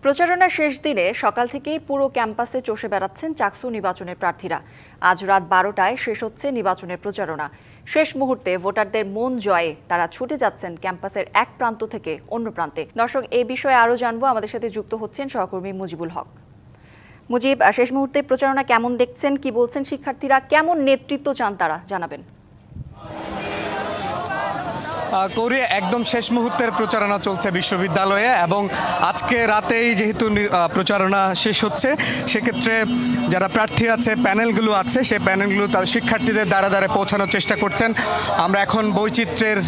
প্রচারণার শেষ দিনে সকাল থেকেই পুরো ক্যাম্পাসে চষে বেড়াচ্ছেন চাকসু নির্বাচনের প্রার্থীরা। আজ রাত 12টায় শেষ হচ্ছে নির্বাচনের প্রচারণা। শেষ মুহূর্তে ভোটারদের মন জয়ে তারা ছুটে যাচ্ছেন ক্যাম্পাসের এক প্রান্ত থেকে অন্য প্রান্তে। দর্শক, এই বিষয়ে আরও জানবো, আমাদের সাথে যুক্ত হচ্ছেন সহকর্মী মুজিবুল হক। মুজিব, শেষ মুহূর্তে প্রচারণা কেমন দেখছেন, কি বলছেন শিক্ষার্থীরা, কেমন নেতৃত্ব চান তারা, জানাবেন। কৌরি, একদম শেষ মুহূর্তের প্রচারণা চলছে বিশ্ববিদ্যালয়ে এবং আজকে রাতেই যেহেতু প্রচারণা শেষ হচ্ছে, সেক্ষেত্রে যারা প্রার্থী আছে, প্যানেলগুলো আছে, সেই প্যানেলগুলো তার শিক্ষার্থীদের দ্বারা দ্বারা পৌঁছানোর চেষ্টা করছেন। আমরা এখন বৈচিত্র্যের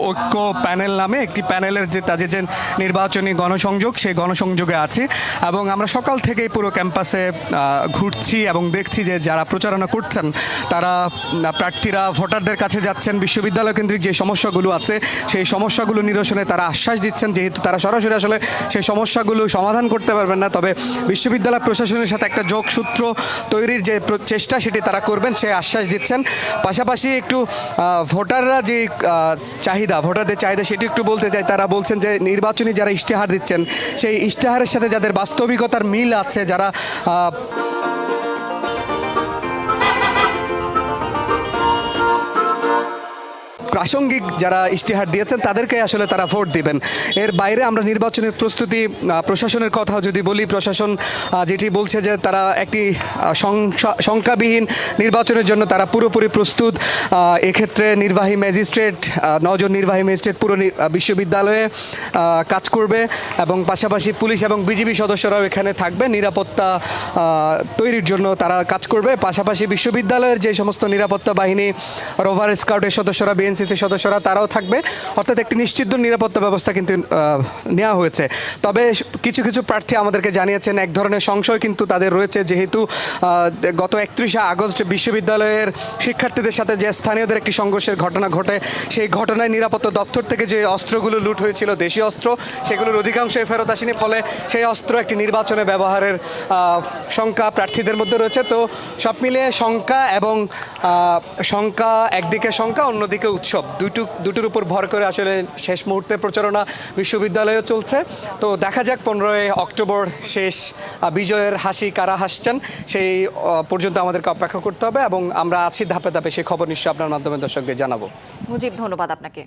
ঐক্য প্যানেল নামে একটি প্যানেলের তাদের যে নির্বাচনী গণসংযোগ, সেই গণসংযোগে আছি এবং আমরা সকাল থেকেই পুরো ক্যাম্পাসে ঘুরছি এবং দেখছি যে যারা প্রচারণা করছেন তারা প্রার্থীরা ভোটারদের কাছে যাচ্ছেন। বিশ্ববিদ্যালয় কেন্দ্রিক যে সমস্যাগুলো আছে সেই সমস্যাগুলো নিরসনে তারা আশ্বাস দিচ্ছেন, যেহেতু তারা সরাসরি আসলে সেই সমস্যাগুলো সমাধান করতে পারবেন না, তবে বিশ্ববিদ্যালয় প্রশাসনের সাথে একটা যোগসূত্র তৈরির যে চেষ্টা সেটি তারা করবেন, সেই আশ্বাস দিচ্ছেন। পাশাপাশি একটু ভোটাররা যে ভোটারদের চাহিদা সেটি একটু বলতে চাই। তারা বলছেন যে নির্বাচনী যারা ইশতেহার দিচ্ছেন, সেই ইশতেহারের সাথে যাদের বাস্তবিকতার মিল আছে, যারা প্রাসঙ্গিক যারা ইশতেহার দিয়েছেন তাদেরকে আসলে তারা ভোট দিবেন। এর বাইরে আমরা নির্বাচনের প্রস্তুতি, প্রশাসনের কথা যদি বলি, প্রশাসন যেটি বলছে যে তারা একটি সংখ্যাবিহীন নির্বাচনের জন্য তারা পুরোপুরি প্রস্তুত। এক্ষেত্রে নির্বাহী ম্যাজিস্ট্রেট, 9 জন নির্বাহী ম্যাজিস্ট্রেট পুরো বিশ্ববিদ্যালয়ে কাজ করবে এবং পাশাপাশি পুলিশ এবং বিজিবি সদস্যরাও এখানে থাকবে, নিরাপত্তা তৈরির জন্য তারা কাজ করবে। পাশাপাশি বিশ্ববিদ্যালয়ের যে সমস্ত নিরাপত্তা বাহিনী, রোভার স্কাউটের সদস্যরা, বিএনসিসির সদস্যরা, তারাও থাকবে। অর্থাৎ একটি নিশ্চিত নিরাপত্তা ব্যবস্থা কিন্তু নেওয়া হয়েছে। তবে কিছু কিছু প্রার্থী আমাদেরকে জানিয়েছেন এক ধরনের সংশয় কিন্তু তাদের রয়েছে, যেহেতু গত 31শে আগস্ট বিশ্ববিদ্যালয়ের শিক্ষার্থীদের সাথে যে স্থানীয়দের একটি সংঘর্ষের ঘটনা ঘটে, সেই ঘটনায় নিরাপত্তা দপ্তর থেকে যে অস্ত্রগুলো লুট হয়েছিল, দেশীয় অস্ত্র, সেগুলোর অধিকাংশই ফেরত আসেনি। ফলে সেই অস্ত্র একটি নির্বাচনে ব্যবহারের শঙ্কা প্রার্থীদের মধ্যে রয়েছে। তো সব মিলিয়ে শঙ্কা একদিকে শঙ্কা, অন্যদিকে উৎসব, দুটোর উপর ভর করে আসলে শেষ মুহূর্তে প্রচারণা বিশ্ববিদ্যালয়েও চলছে। তো দেখা যাক 15 অক্টোবর শেষ বিজয়ের হাসি কারা হাসছেন, সেই পর্যন্ত আমাদেরকে অপেক্ষা করতে হবে এবং আমরা আছি ধাপে ধাপে সেই খবর নিশ্চয় আপনার মাধ্যমে দর্শকদের জানাবো। মুজিব, ধন্যবাদ আপনাকে।